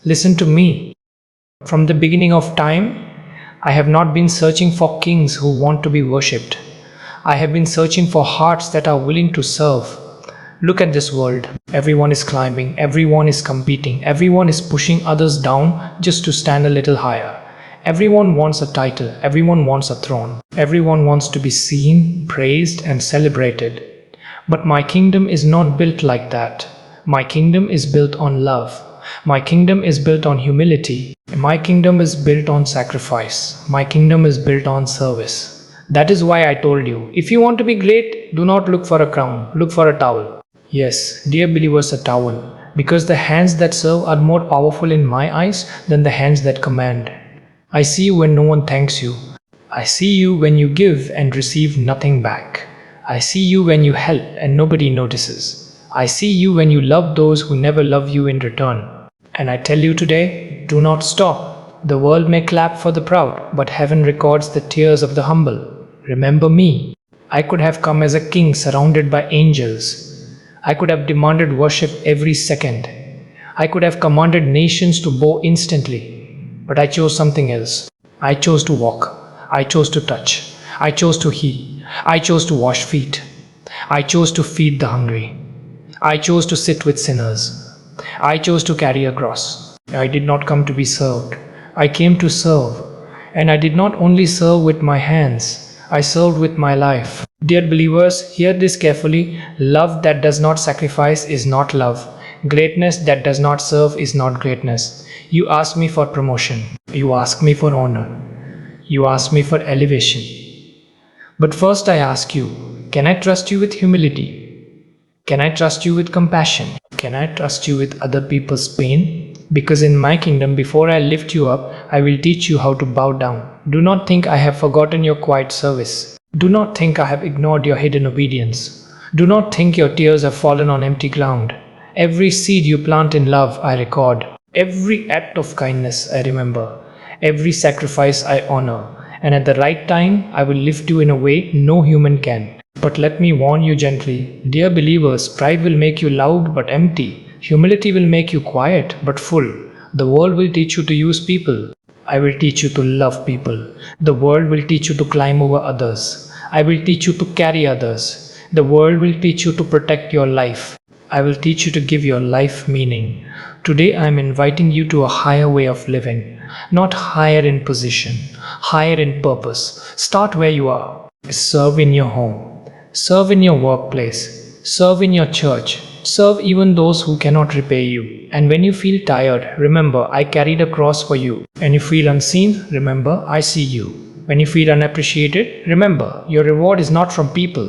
listen to me. From the beginning of time, I have not been searching for kings who want to be worshipped. I have been searching for hearts that are willing to serve. Look at this world. Everyone is climbing, everyone is competing, everyone is pushing others down just to stand a little higher. Everyone wants a title, everyone wants a throne, everyone wants to be seen, praised, and celebrated. But my kingdom is not built like that. My kingdom is built on love. My kingdom is built on humility. My kingdom is built on sacrifice. My kingdom is built on service. That is why I told you, if you want to be great, do not look for a crown, look for a towel. Yes, dear believers, a towel. Because the hands that serve are more powerful in my eyes than the hands that command. I see you when no one thanks you. I see you when you give and receive nothing back. I see you when you help and nobody notices. I see you when you love those who never love you in return. And I tell you today, do not stop. The world may clap for the proud, but heaven records the tears of the humble. Remember me. I could have come as a king surrounded by angels. I could have demanded worship every second. I could have commanded nations to bow instantly. But I chose something else. I chose to walk. I chose to touch. I chose to heal. I chose to wash feet. I chose to feed the hungry. I chose to sit with sinners. I chose to carry a cross. I did not come to be served. I came to serve. And I did not only serve with my hands, I served with my life. Dear believers, hear this carefully. Love that does not sacrifice is not love. Greatness that does not serve is not greatness. You ask me for promotion. You ask me for honor. You ask me for elevation. But first I ask you, can I trust you with humility? Can I trust you with compassion? Can I trust you with other people's pain? Because in my kingdom, before I lift you up, I will teach you how to bow down. Do not think I have forgotten your quiet service. Do not think I have ignored your hidden obedience. Do not think your tears have fallen on empty ground. Every seed you plant in love, I record. Every act of kindness, I remember. Every sacrifice, I honor. And at the right time, I will lift you in a way no human can. But let me warn you gently, dear believers, pride will make you loud but empty. Humility will make you quiet but full. The world will teach you to use people. I will teach you to love people. The world will teach you to climb over others. I will teach you to carry others. The world will teach you to protect your life. I will teach you to give your life meaning. Today I am inviting you to a higher way of living. Not higher in position, higher in purpose. Start where you are. Serve in your home. Serve in your workplace. Serve in your church. Serve even those who cannot repay you. And when you feel tired, remember I carried a cross for you. When you feel unseen, remember I see you. When you feel unappreciated, remember your reward is not from people.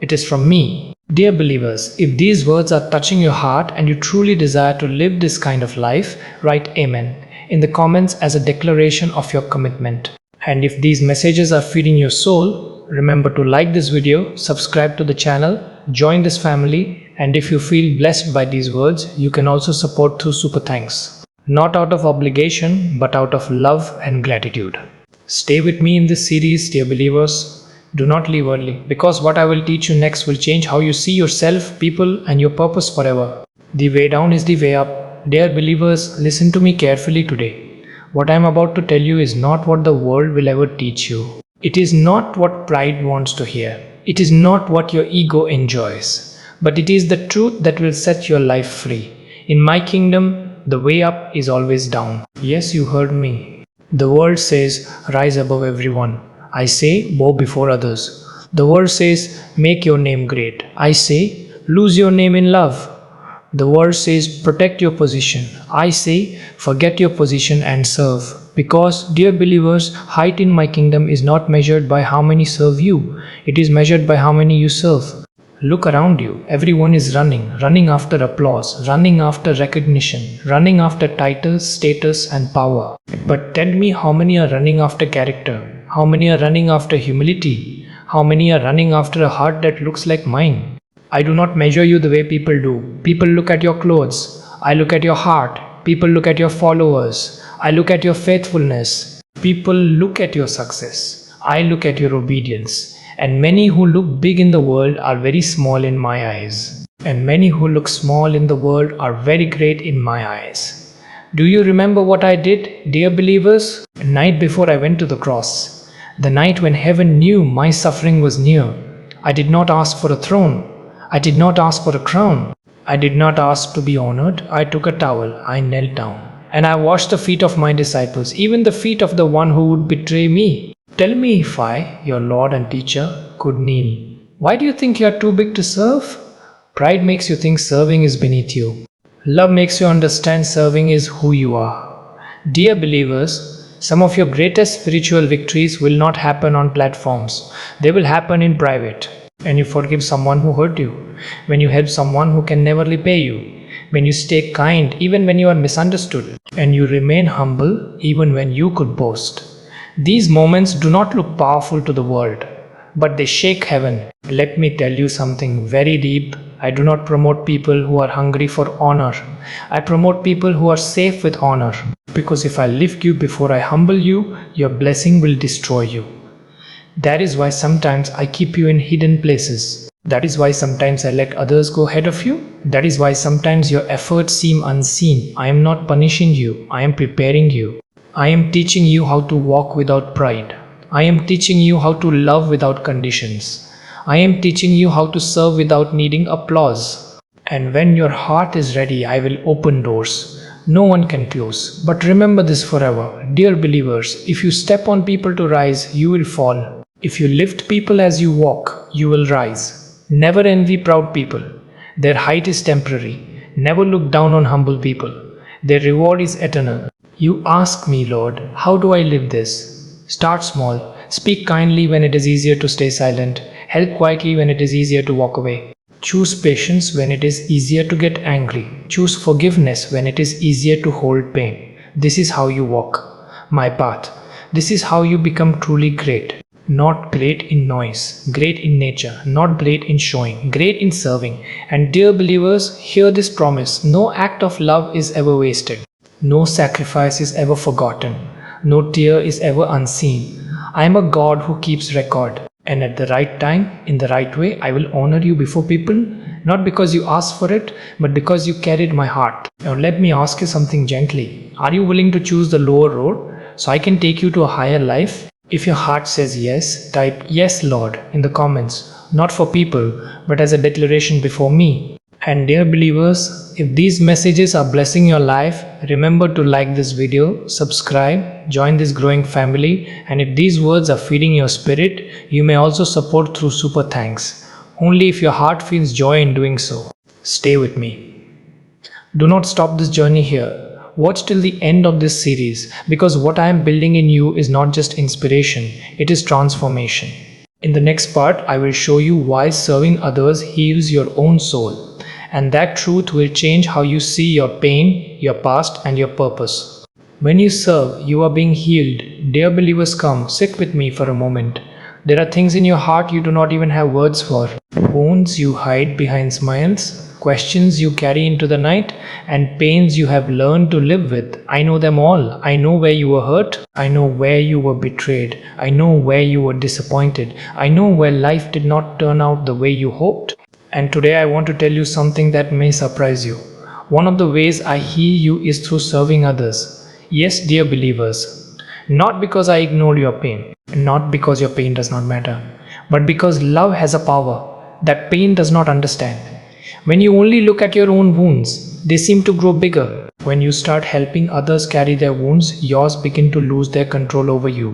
It is from me. Dear believers, if these words are touching your heart and you truly desire to live this kind of life, write Amen in the comments as a declaration of your commitment. And if these messages are feeding your soul, remember to like this video, subscribe to the channel, join this family, and if you feel blessed by these words, you can also support through Super Thanks. Not out of obligation, but out of love and gratitude. Stay with me in this series, dear believers. Do not leave early, because what I will teach you next will change how you see yourself, people, and your purpose forever. The way down is the way up. Dear believers, listen to me carefully today. What I am about to tell you is not what the world will ever teach you. It is not what pride wants to hear. It is not what your ego enjoys. But it is the truth that will set your life free. In my kingdom, the way up is always down. Yes, you heard me. The world says, rise above everyone. I say, bow before others. The world says, make your name great. I say, lose your name in love. The world says, protect your position. I say, forget your position and serve. Because, dear believers, height in my kingdom is not measured by how many serve you. It is measured by how many you serve. Look around you. Everyone is running after applause, running after recognition, running after titles, status, and power. But tell me how many are running after character? How many are running after humility? How many are running after a heart that looks like mine? I do not measure you the way people do. People look at your clothes. I look at your heart. People look at your followers. I look at your faithfulness. People look at your success. I look at your obedience. And many who look big in the world are very small in my eyes. And many who look small in the world are very great in my eyes. Do you remember what I did, dear believers? The night before I went to the cross, the night when heaven knew my suffering was near. I did not ask for a throne. I did not ask for a crown. I did not ask to be honored. I took a towel. I knelt down. And I washed the feet of my disciples, even the feet of the one who would betray me. Tell me if I, your Lord and teacher, could kneel. Why do you think you are too big to serve? Pride makes you think serving is beneath you. Love makes you understand serving is who you are. Dear believers, some of your greatest spiritual victories will not happen on platforms. They will happen in private. When you forgive someone who hurt you, when you help someone who can never repay you, when you stay kind even when you are misunderstood, and you remain humble even when you could boast. These moments do not look powerful to the world, but they shake heaven. Let me tell you something very deep. I do not promote people who are hungry for honor. I promote people who are safe with honor. Because if I lift you before I humble you, your blessing will destroy you. That is why sometimes I keep you in hidden places. That is why sometimes I let others go ahead of you. That is why sometimes your efforts seem unseen. I am not punishing you. I am preparing you. I am teaching you how to walk without pride. I am teaching you how to love without conditions. I am teaching you how to serve without needing applause. And when your heart is ready, I will open doors no one can close. But remember this forever. Dear believers, if you step on people to rise, you will fall. If you lift people as you walk, you will rise. Never envy proud people. Their height is temporary. Never look down on humble people. Their reward is eternal. You ask me, Lord, how do I live this? Start small. Speak kindly when it is easier to stay silent. Help quietly when it is easier to walk away. Choose patience when it is easier to get angry. Choose forgiveness when it is easier to hold pain. This is how you walk my path. This is how you become truly great. Not great in noise, great in nature, not great in showing, great in serving. And dear believers, hear this promise. No act of love is ever wasted. No sacrifice is ever forgotten. No tear is ever unseen. I am a God who keeps record. And at the right time, in the right way, I will honor you before people, not because you asked for it, but because you carried my heart. Now let me ask you something gently. Are you willing to choose the lower road so I can take you to a higher life? If your heart says yes, type yes Lord in the comments, not for people, but as a declaration before me. And dear believers, if these messages are blessing your life, remember to like this video, subscribe, join this growing family, and if these words are feeding your spirit, you may also support through super thanks. Only if your heart feels joy in doing so. Stay with me. Do not stop this journey here. Watch till the end of this series, because what I am building in you is not just inspiration, it is transformation. In the next part, I will show you why serving others heals your own soul. And that truth will change how you see your pain, your past, and your purpose. When you serve, you are being healed. Dear believers, come, sit with me for a moment. There are things in your heart you do not even have words for. Wounds you hide behind smiles, questions you carry into the night, and pains you have learned to live with. I know them all. I know where you were hurt. I know where you were betrayed. I know where you were disappointed. I know where life did not turn out the way you hoped. And today I want to tell you something that may surprise you. One of the ways I heal you is through serving others. Yes, dear believers, not because I ignored your pain, not because your pain does not matter, but because love has a power that pain does not understand. When you only look at your own wounds, they seem to grow bigger. When you start helping others carry their wounds, yours begin to lose their control over you.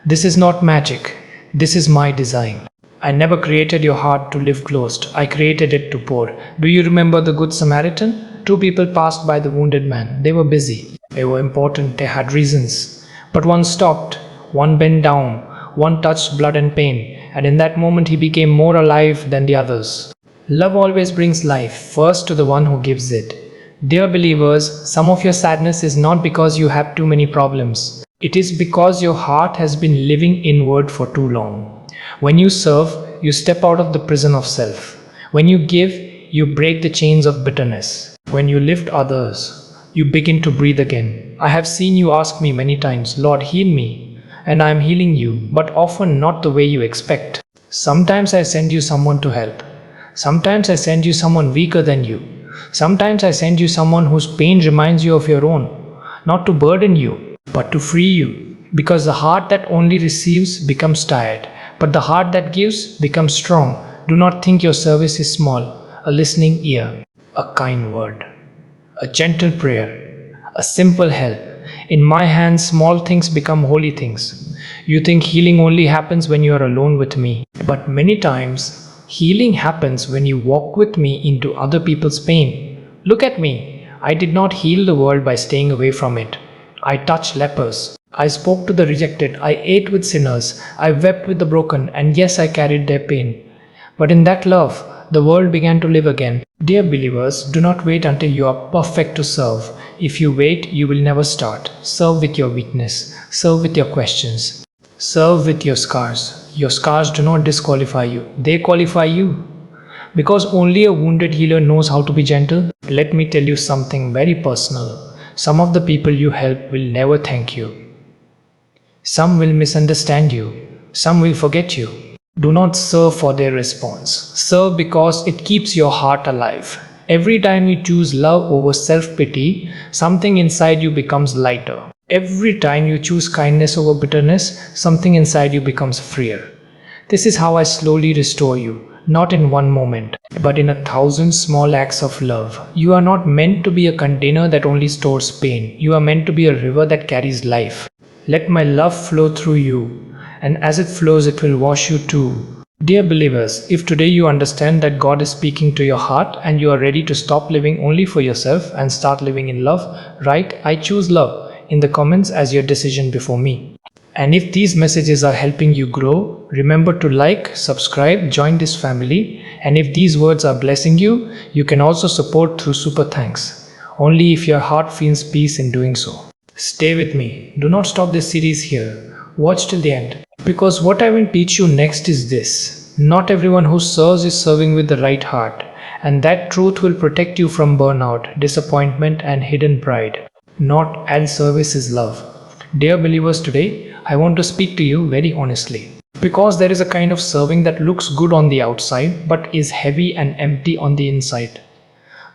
This is not magic. This is my design. I never created your heart to live closed. I created it to pour. Do you remember the Good Samaritan? Two people passed by the wounded man. They were busy. They were important. They had reasons. But one stopped. One bent down. One touched blood and pain. And in that moment he became more alive than the others. Love always brings life, first to the one who gives it. Dear believers, some of your sadness is not because you have too many problems. It is because your heart has been living inward for too long. When you serve, you step out of the prison of self. When you give, you break the chains of bitterness. When you lift others, you begin to breathe again. I have seen you ask me many times, Lord, heal me. And I am healing you, but often not the way you expect. Sometimes I send you someone to help. Sometimes I send you someone weaker than you. Sometimes I send you someone whose pain reminds you of your own, not to burden you, but to free you. Because the heart that only receives becomes tired, but the heart that gives becomes strong. Do not think your service is small. A listening ear, a kind word, a gentle prayer, a simple help. In my hands, small things become holy things. You think healing only happens when you are alone with me, but many times, healing happens when you walk with me into other people's pain. Look at me. I did not heal the world by staying away from it. I touched lepers. I spoke to the rejected. I ate with sinners. I wept with the broken, and yes, I carried their pain. But in that love, the world began to live again. Dear believers, do not wait until you are perfect to serve. If you wait, you will never start. Serve with your weakness. Serve with your questions. Serve with your scars. Your scars do not disqualify you. They qualify you. Because only a wounded healer knows how to be gentle. Let me tell you something very personal. Some of the people you help will never thank you. Some will misunderstand you. Some will forget you. Do not serve for their response. Serve because it keeps your heart alive. Every time you choose love over self-pity, something inside you becomes lighter. Every time you choose kindness over bitterness, something inside you becomes freer. This is how I slowly restore you, not in one moment, but in 1,000 small acts of love. You are not meant to be a container that only stores pain. You are meant to be a river that carries life. Let my love flow through you, and as it flows, it will wash you too. Dear believers, if today you understand that God is speaking to your heart and you are ready to stop living only for yourself and start living in love, write "I choose love" in the comments as your decision before me. And if these messages are helping you grow, remember to like, subscribe, join this family. And if these words are blessing you, you can also support through super thanks. Only if your heart feels peace in doing so. Stay with me. Do not stop this series here. Watch till the end. Because what I will teach you next is this. Not everyone who serves is serving with the right heart. And that truth will protect you from burnout, disappointment, and hidden pride. Not all service is love. Dear believers, today I want to speak to you very honestly. Because there is a kind of serving that looks good on the outside but is heavy and empty on the inside.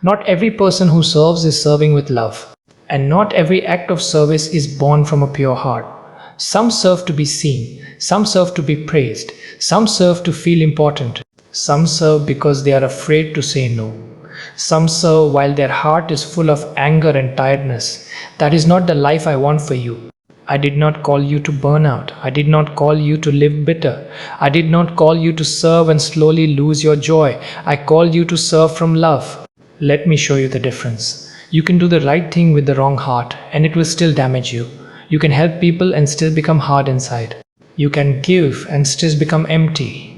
Not every person who serves is serving with love. And not every act of service is born from a pure heart. Some serve to be seen, some serve to be praised, some serve to feel important, some serve because they are afraid to say no. Some serve while their heart is full of anger and tiredness. That is not the life I want for you. I did not call you to burn out. I did not call you to live bitter. I did not call you to serve and slowly lose your joy. I called you to serve from love. Let me show you the difference. You can do the right thing with the wrong heart and it will still damage you. You can help people and still become hard inside. You can give and still become empty.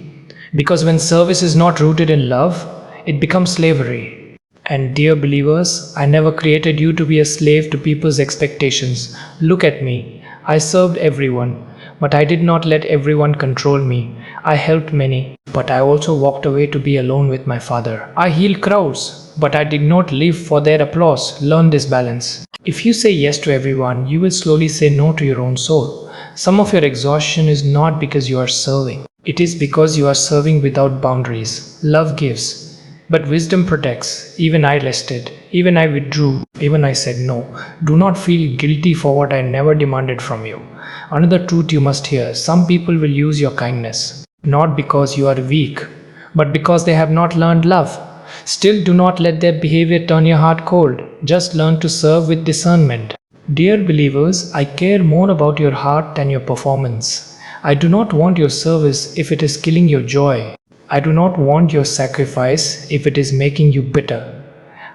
Because when service is not rooted in love, it becomes slavery. And dear believers, I never created you to be a slave to people's expectations. Look at me. I served everyone, but I did not let everyone control me. I helped many, but I also walked away to be alone with my Father. I healed crowds, but I did not live for their applause. Learn this balance. If you say yes to everyone, you will slowly say no to your own soul. Some of your exhaustion is not because you are serving. It is because you are serving without boundaries. Love gives, but wisdom protects. Even I rested. Even I withdrew. Even I said no. Do not feel guilty for what I never demanded from you. Another truth you must hear. Some people will use your kindness. Not because you are weak, but because they have not learned love. Still, do not let their behavior turn your heart cold. Just learn to serve with discernment. Dear believers, I care more about your heart than your performance. I do not want your service if it is killing your joy. I do not want your sacrifice if it is making you bitter.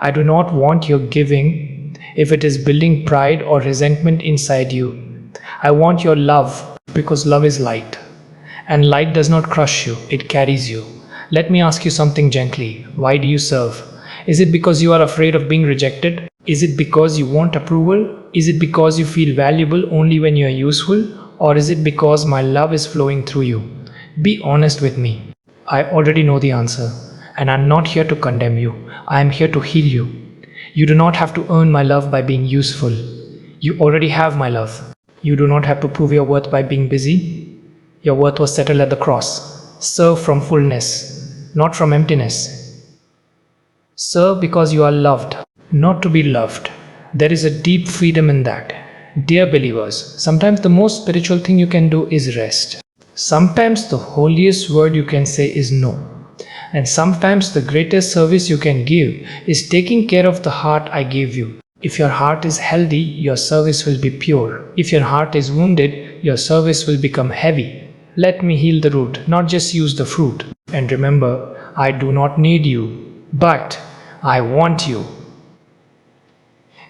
I do not want your giving if it is building pride or resentment inside you. I want your love because love is light. And light does not crush you, it carries you. Let me ask you something gently. Why do you serve? Is it because you are afraid of being rejected? Is it because you want approval? Is it because you feel valuable only when you are useful? Or is it because my love is flowing through you? Be honest with me. I already know the answer. And I'm not here to condemn you. I am here to heal you. You do not have to earn my love by being useful. You already have my love. You do not have to prove your worth by being busy. Your worth was settled at the cross. Serve from fullness, not from emptiness. Serve because you are loved, not to be loved. There is a deep freedom in that. Dear believers, sometimes the most spiritual thing you can do is rest. Sometimes the holiest word you can say is no. And sometimes the greatest service you can give is taking care of the heart I gave you. If your heart is healthy, your service will be pure. If your heart is wounded, your service will become heavy. Let me heal the root, not just use the fruit. And remember, I do not need you, but I want you.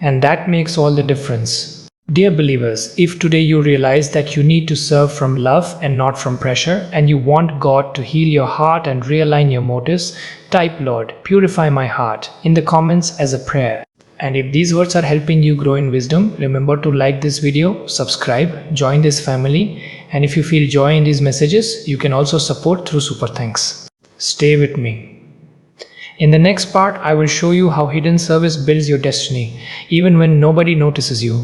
And that makes all the difference. Dear believers, if today you realize that you need to serve from love and not from pressure, and you want God to heal your heart and realign your motives, type Lord, purify my heart in the comments as a prayer. And if these words are helping you grow in wisdom, remember to like this video, subscribe, join this family, and if you feel joy in these messages, you can also support through super thanks. Stay with me. In the next part, I will show you how hidden service builds your destiny, even when nobody notices you.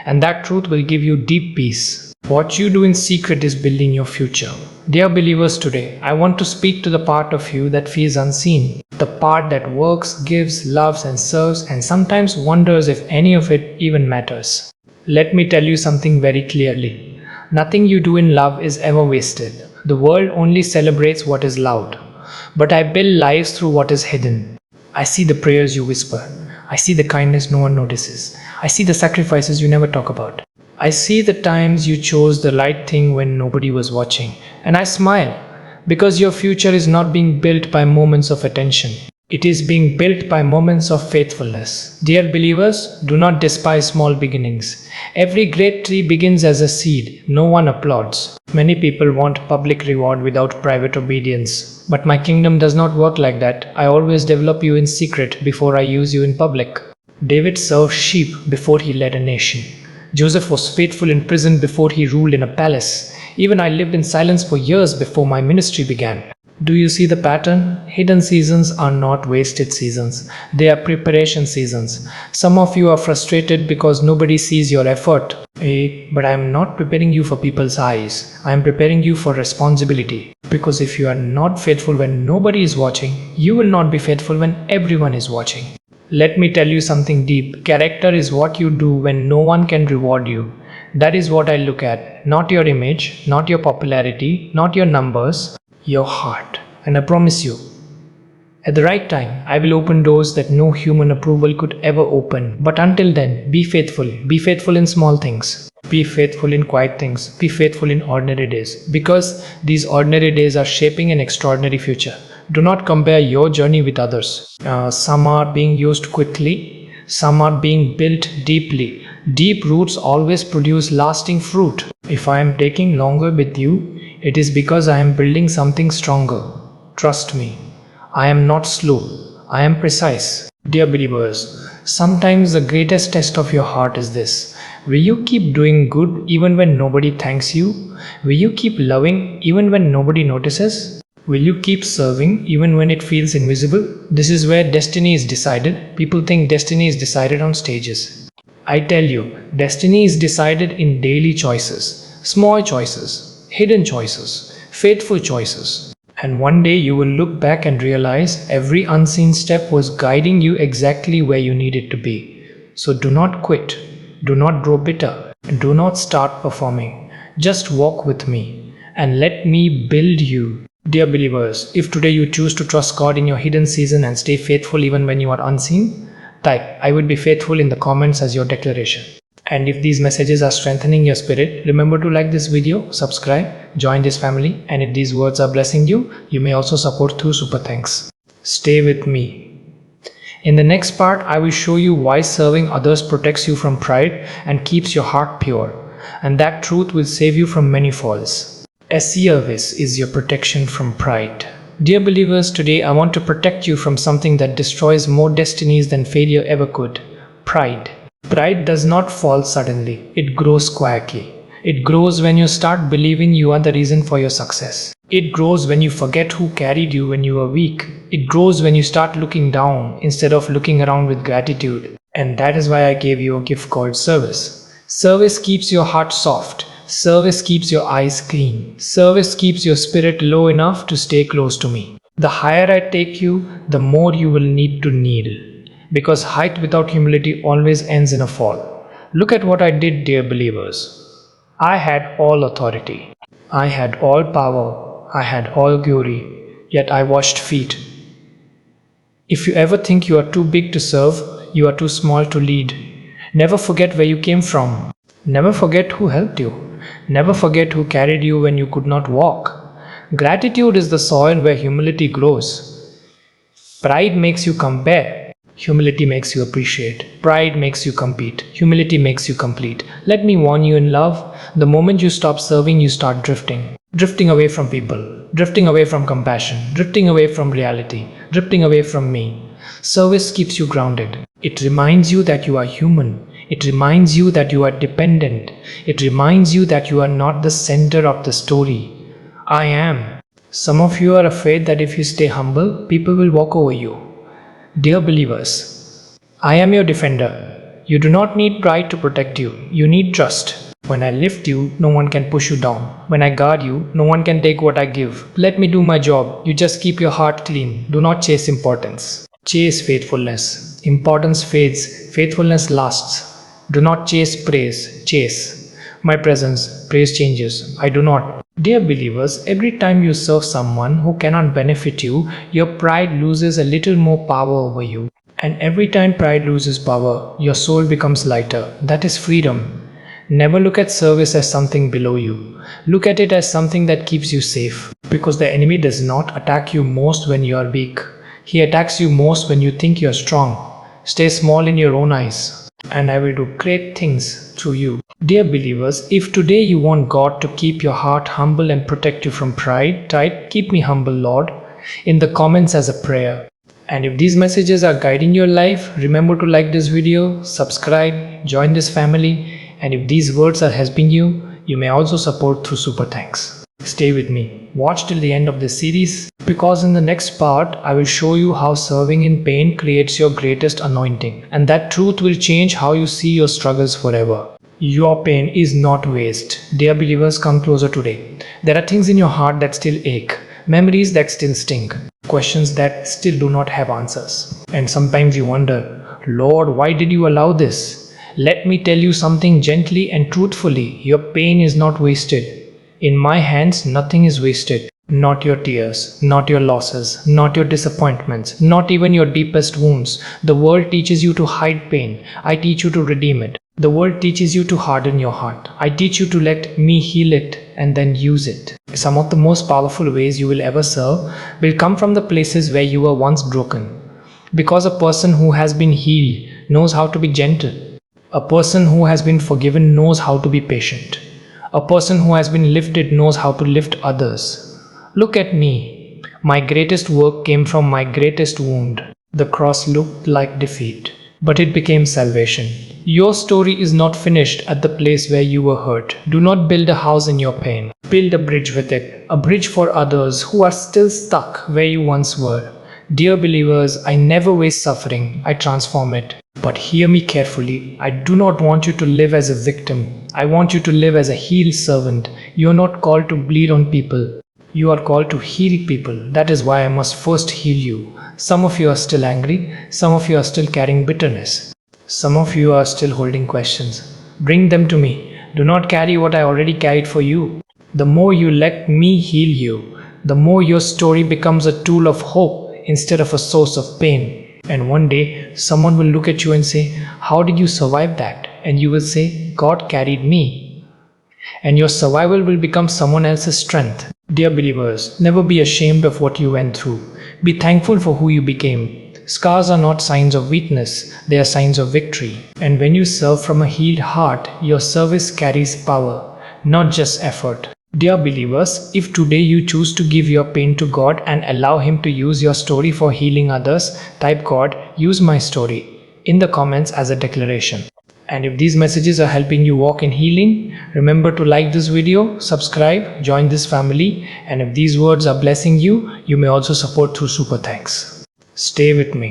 And that truth will give you deep peace. What you do in secret is building your future. Dear believers, today I want to speak to the part of you that feels unseen, the part that works, gives, loves and serves and sometimes wonders if any of it even matters. Let me tell you something very clearly. Nothing you do in love is ever wasted. The world only celebrates what is loud. But I build lives through what is hidden. I see the prayers you whisper. I see the kindness no one notices. I see the sacrifices you never talk about. I see the times you chose the right thing when nobody was watching. And I smile because your future is not being built by moments of attention. It is being built by moments of faithfulness. Dear believers, do not despise small beginnings. Every great tree begins as a seed. No one applauds. Many people want public reward without private obedience. But my kingdom does not work like that. I always develop you in secret before I use you in public. David served sheep before he led a nation. Joseph was faithful in prison before he ruled in a palace. Even I lived in silence for years before my ministry began. Do you see the pattern? Hidden seasons are not wasted seasons. They are preparation seasons. Some of you are frustrated because nobody sees your effort. But I am not preparing you for people's eyes. I am preparing you for responsibility. Because if you are not faithful when nobody is watching, you will not be faithful when everyone is watching. Let me tell you something deep. Character is what you do when no one can reward you. That is what I look at. Not your image, not your popularity, not your numbers, your heart. And I promise you, at the right time, I will open doors that no human approval could ever open. But until then, be faithful. Be faithful in small things. Be faithful in quiet things. Be faithful in ordinary days. Because these ordinary days are shaping an extraordinary future. Do not compare your journey with others. Some are being used quickly. Some are being built deeply. Deep roots always produce lasting fruit. If I am taking longer with you, it is because I am building something stronger. Trust me. I am not slow. I am precise. Dear believers, sometimes the greatest test of your heart is this. Will you keep doing good even when nobody thanks you? Will you keep loving even when nobody notices? Will you keep serving even when it feels invisible? This is where destiny is decided. People think destiny is decided on stages. I tell you, destiny is decided in daily choices, small choices, hidden choices, faithful choices. And one day you will look back and realize every unseen step was guiding you exactly where you needed to be. So do not quit, do not grow bitter, do not start performing. Just walk with me and let me build you. Dear believers, if today you choose to trust God in your hidden season and stay faithful even when you are unseen, type "I will be faithful" in the comments as your declaration. And if these messages are strengthening your spirit, remember to like this video, subscribe, join this family, and if these words are blessing you, you may also support through super thanks. Stay with me. In the next part, I will show you why serving others protects you from pride and keeps your heart pure. And that truth will save you from many falls. A service is your protection from pride. Dear believers, today I want to protect you from something that destroys more destinies than failure ever could. Pride. Pride does not fall suddenly. It grows quietly. It grows when you start believing you are the reason for your success. It grows when you forget who carried you when you were weak. It grows when you start looking down instead of looking around with gratitude. And that is why I gave you a gift called service. Service keeps your heart soft. Service keeps your eyes clean. Service keeps your spirit low enough to stay close to me. The higher I take you, the more you will need to kneel. Because height without humility always ends in a fall. Look at what I did, dear believers. I had all authority. I had all power. I had all glory. Yet I washed feet. If you ever think you are too big to serve, you are too small to lead. Never forget where you came from. Never forget who helped you. Never forget who carried you when you could not walk. Gratitude is the soil where humility grows. Pride makes you compare. Humility makes you appreciate. Pride makes you compete. Humility makes you complete. Let me warn you in love, the moment you stop serving, you start drifting. Drifting away from people. Drifting away from compassion. Drifting away from reality. Drifting away from me. Service keeps you grounded. It reminds you that you are human. It reminds you that you are dependent. It reminds you that you are not the center of the story. I am. Some of you are afraid that if you stay humble, people will walk over you. Dear believers, I am your defender. You do not need pride to protect you. You need trust. When I lift you, no one can push you down. When I guard you, no one can take what I give. Let me do my job. You just keep your heart clean. Do not chase importance. Chase faithfulness. Importance fades. Faithfulness lasts. Do not chase praise. Chase my presence. Praise changes. I do not. Dear believers, every time you serve someone who cannot benefit you, your pride loses a little more power over you. And every time pride loses power, your soul becomes lighter. That is freedom. Never look at service as something below you. Look at it as something that keeps you safe. Because the enemy does not attack you most when you are weak. He attacks you most when you think you are strong. Stay small in your own eyes, and I will do great things through you. Dear believers, if today you want God to keep your heart humble and protect you from pride, type "Keep me humble, Lord" in the comments as a prayer. And if these messages are guiding your life, remember to like this video, subscribe, join this family, and if these words are helping you, you may also support through super thanks. Stay with me. Watch till the end of this series, because in the next part, I will show you how serving in pain creates your greatest anointing, and that truth will change how you see your struggles forever. Your pain is not waste. Dear believers, come closer today. There are things in your heart that still ache, memories that still sting, questions that still do not have answers. And sometimes you wonder, Lord, why did you allow this? Let me tell you something gently and truthfully. Your pain is not wasted. In my hands, nothing is wasted. Not your tears, not your losses, not your disappointments, not even your deepest wounds. The world teaches you to hide pain. I teach you to redeem it. The world teaches you to harden your heart. I teach you to let me heal it and then use it. Some of the most powerful ways you will ever serve will come from the places where you were once broken. Because a person who has been healed knows how to be gentle. A person who has been forgiven knows how to be patient. A person who has been lifted knows how to lift others. Look at me. My greatest work came from my greatest wound. The cross looked like defeat, but it became salvation. Your story is not finished at the place where you were hurt. Do not build a house in your pain. Build a bridge with it, a bridge for others who are still stuck where you once were. Dear believers, I never waste suffering, I transform it. But hear me carefully. I do not want you to live as a victim. I want you to live as a healed servant. You are not called to bleed on people. You are called to heal people. That is why I must first heal you. Some of you are still angry. Some of you are still carrying bitterness. Some of you are still holding questions. Bring them to me. Do not carry what I already carried for you. The more you let me heal you, the more your story becomes a tool of hope instead of a source of pain. And one day, someone will look at you and say, "How did you survive that?" And you will say, "God carried me." And your survival will become someone else's strength. Dear believers, never be ashamed of what you went through. Be thankful for who you became. Scars are not signs of weakness, they are signs of victory. And when you serve from a healed heart, your service carries power, not just effort. Dear believers, if today you choose to give your pain to God and allow Him to use your story for healing others, type "God, use my story" in the comments as a declaration. And if these messages are helping you walk in healing, remember to like this video, subscribe, join this family, and if these words are blessing you, you may also support through super thanks. Stay with me.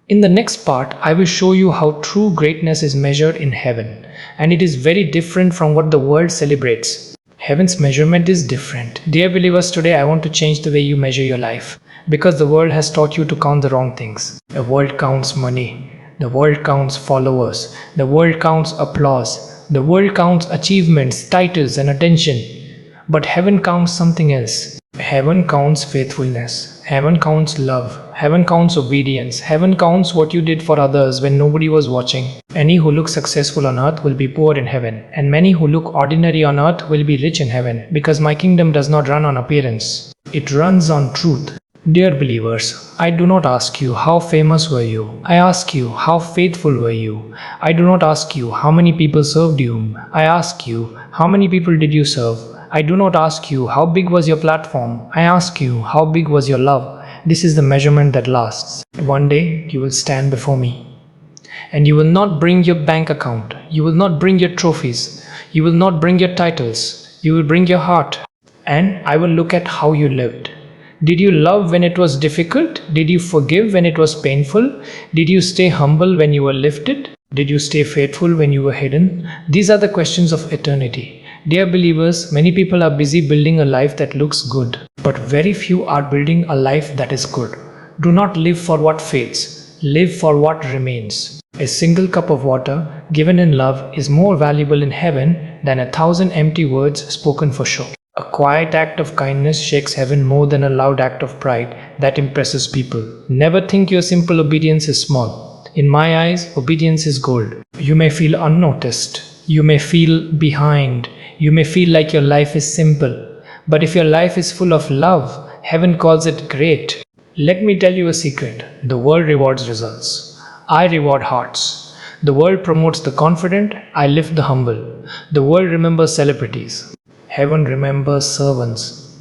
In the next part, I will show you how true greatness is measured in heaven, and it is very different from what the world celebrates. Heaven's measurement is different. Dear believers, today I want to change the way you measure your life, because the world has taught you to count the wrong things. The world counts money. The world counts followers. The world counts applause. The world counts achievements, titles, and attention. But heaven counts something else. Heaven counts faithfulness. Heaven counts love. Heaven counts obedience. Heaven counts what you did for others when nobody was watching. Any who look successful on earth will be poor in heaven, and many who look ordinary on earth will be rich in heaven, because my kingdom does not run on appearance. It runs on truth. Dear believers, I do not ask you how famous were you. I ask you how faithful were you. I do not ask you how many people served you. I ask you how many people did you serve. I do not ask you how big was your platform. I ask you how big was your love. This is the measurement that lasts. One day you will stand before me, and you will not bring your bank account. You will not bring your trophies. You will not bring your titles. You will bring your heart, and I will look at how you lived. Did you love when it was difficult? Did you forgive when it was painful? Did you stay humble when you were lifted? Did you stay faithful when you were hidden? These are the questions of eternity. Dear believers, many people are busy building a life that looks good, but very few are building a life that is good. Do not live for what fades. Live for what remains. A single cup of water given in love is more valuable in heaven than 1,000 empty words spoken for show. A quiet act of kindness shakes heaven more than a loud act of pride that impresses people. Never think your simple obedience is small. In my eyes, obedience is gold. You may feel unnoticed. You may feel behind. You may feel like your life is simple. But if your life is full of love, heaven calls it great. Let me tell you a secret. The world rewards results. I reward hearts. The world promotes the confident. I lift the humble. The world remembers celebrities. Heaven remembers servants.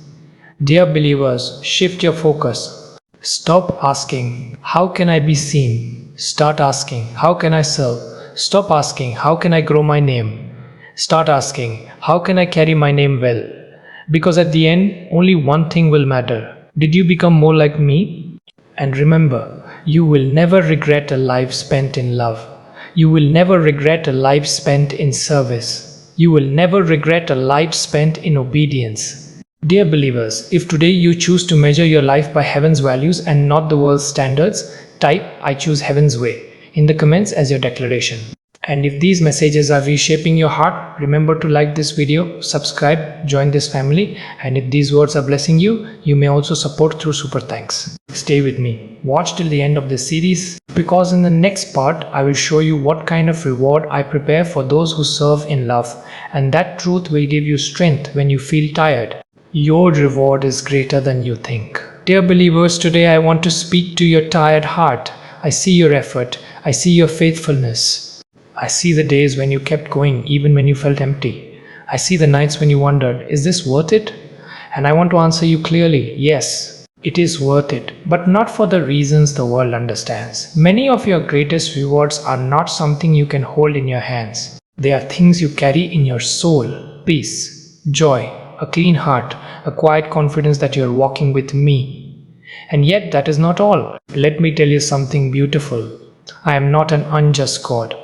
Dear believers, shift your focus. Stop asking, how can I be seen? Start asking, how can I serve? Stop asking, how can I grow my name? Start asking, how can I carry my name well? Because at the end, only one thing will matter. Did you become more like me? And remember, you will never regret a life spent in love. You will never regret a life spent in service. You will never regret a life spent in obedience. Dear believers, if today you choose to measure your life by heaven's values and not the world's standards, type "I choose heaven's way" in the comments as your declaration. And if these messages are reshaping your heart, remember to like this video, subscribe, join this family, and if these words are blessing you, you may also support through super thanks. Stay with me. Watch till the end of this series, because in the next part, I will show you what kind of reward I prepare for those who serve in love, and that truth will give you strength when you feel tired. Your reward is greater than you think. Dear believers, today I want to speak to your tired heart. I see your effort. I see your faithfulness. I see the days when you kept going even when you felt empty. I see the nights when you wondered, is this worth it? And I want to answer you clearly, yes, it is worth it, but not for the reasons the world understands. Many of your greatest rewards are not something you can hold in your hands. They are things you carry in your soul. Peace, joy, a clean heart, a quiet confidence that you are walking with me. And yet that is not all. Let me tell you something beautiful. I am not an unjust God.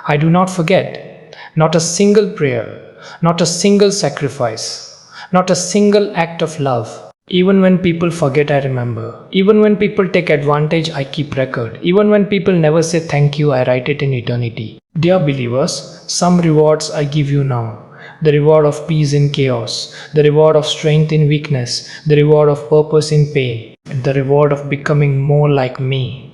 I do not forget. Not a single prayer, not a single sacrifice, not a single act of love. Even when people forget, I remember. Even when people take advantage, I keep record. Even when people never say thank you, I write it in eternity. Dear believers, some rewards I give you now. The reward of peace in chaos, the reward of strength in weakness, the reward of purpose in pain, the reward of becoming more like me.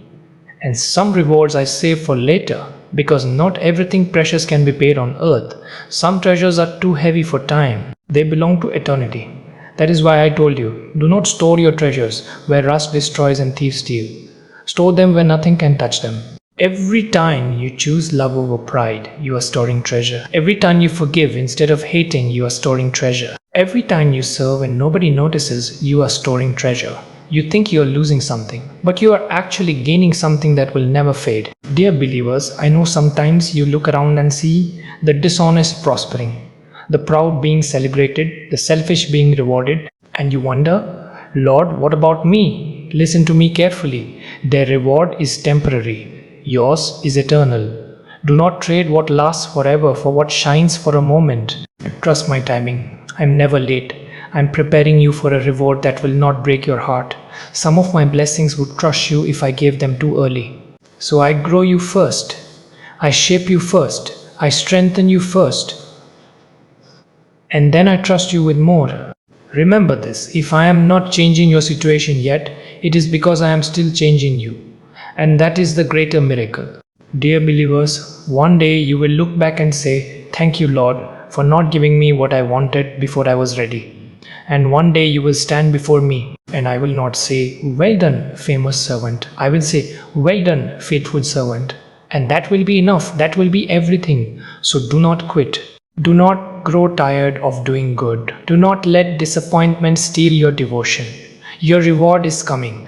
And some rewards I save for later, because not everything precious can be paid on earth. Some treasures are too heavy for time. They belong to eternity. That is why I told you, do not store your treasures where rust destroys and thieves steal. Store them where nothing can touch them. Every time you choose love over pride, you are storing treasure. Every time you forgive instead of hating, you are storing treasure. Every time you serve and nobody notices, you are storing treasure. You think you are losing something, but you are actually gaining something that will never fade. Dear believers, I know sometimes you look around and see the dishonest prospering, the proud being celebrated, the selfish being rewarded, and you wonder, Lord, what about me? Listen to me carefully. Their reward is temporary. Yours is eternal. Do not trade what lasts forever for what shines for a moment. Trust my timing. I'm never late. I'm preparing you for a reward that will not break your heart. Some of my blessings would crush you if I gave them too early. So I grow you first. I shape you first. I strengthen you first. And then I trust you with more. Remember this, if I am not changing your situation yet, it is because I am still changing you. And that is the greater miracle. Dear believers, one day you will look back and say, "Thank you, Lord, for not giving me what I wanted before I was ready." And one day you will stand before me, and I will not say, "Well done, famous servant." I will say, "Well done, faithful servant." And that will be enough. That will be everything. So do not quit. Do not grow tired of doing good. Do not let disappointment steal your devotion. Your reward is coming,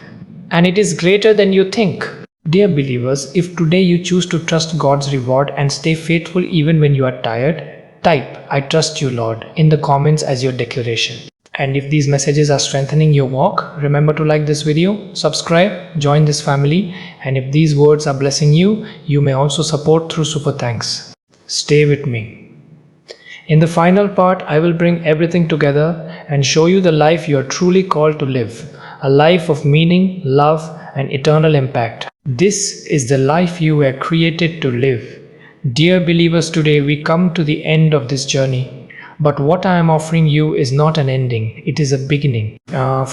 and it is greater than you think. Dear believers, if today you choose to trust God's reward and stay faithful even when you are tired, type "I trust you, Lord" in the comments as your declaration. And if these messages are strengthening your walk, remember to like this video, subscribe, join this family, and if these words are blessing you, you may also support through super thanks. Stay with me. In the final part, I will bring everything together and show you the life you are truly called to live, a life of meaning, love, and eternal impact. This is the life you were created to live. Dear believers, today we come to the end of this journey. But what I am offering you is not an ending, it is a beginning.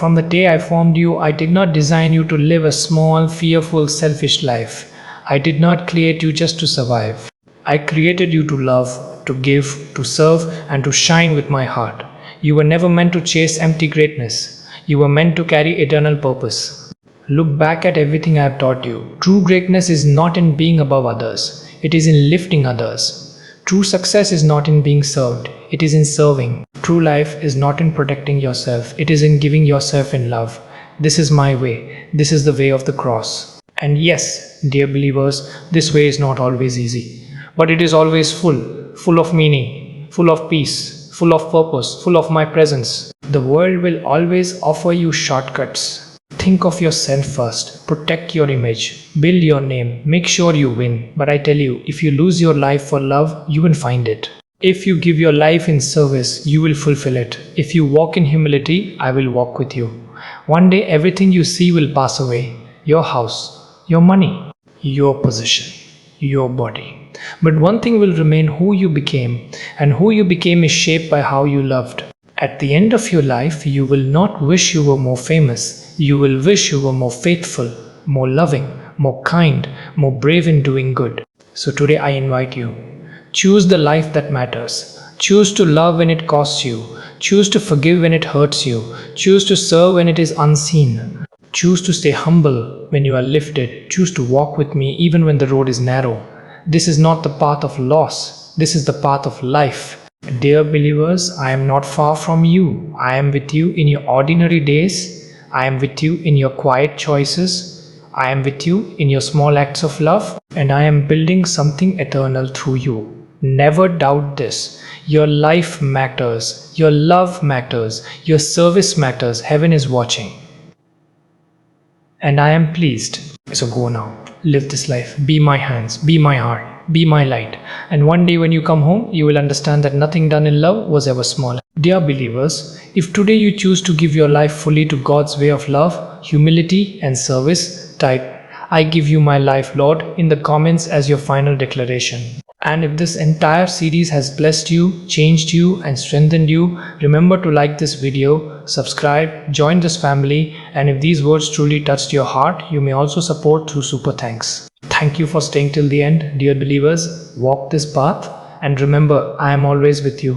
From the day I formed you, I did not design you to live a small, fearful, selfish life. I did not create you just to survive. I created you to love, to give, to serve, and to shine with my heart. You were never meant to chase empty greatness. You were meant to carry eternal purpose. Look back at everything I have taught you. True greatness is not in being above others. It is in lifting others. True success is not in being served. It is in serving. True life is not in protecting yourself. It is in giving yourself in love. This is my way. This is the way of the cross. And yes, dear believers, this way is not always easy. But it is always full of meaning, full of peace, full of purpose, full of my presence. The world will always offer you shortcuts. Think of yourself first, protect your image, build your name, make sure you win. But I tell you, if you lose your life for love, you will find it. If you give your life in service, you will fulfill it. If you walk in humility, I will walk with you. One day everything you see will pass away. Your house, your money, your position, your body. But one thing will remain: who you became, and who you became is shaped by how you loved. At the end of your life, you will not wish you were more famous. You will wish you were more faithful, more loving, more kind, more brave in doing good. So today I invite you. Choose the life that matters. Choose to love when it costs you. Choose to forgive when it hurts you. Choose to serve when it is unseen. Choose to stay humble when you are lifted. Choose to walk with me even when the road is narrow. This is not the path of loss. This is the path of life. Dear believers, I am not far from you. I am with you in your ordinary days. I am with you in your quiet choices. I am with you in your small acts of love. And I am building something eternal through you. Never doubt this. Your life matters. Your love matters. Your service matters. Heaven is watching. And I am pleased. So go now. Live this life. Be my hands. Be my heart. Be my light. And one day when you come home, you will understand that nothing done in love was ever small. Dear believers, if today you choose to give your life fully to God's way of love, humility, and service, type "I give you my life, Lord" in the comments as your final declaration. And if this entire series has blessed you, changed you, and strengthened you, remember to like this video, subscribe, join this family, and if these words truly touched your heart, you may also support through super thanks. Thank you for staying till the end, dear believers. Walk this path, and remember, I am always with you.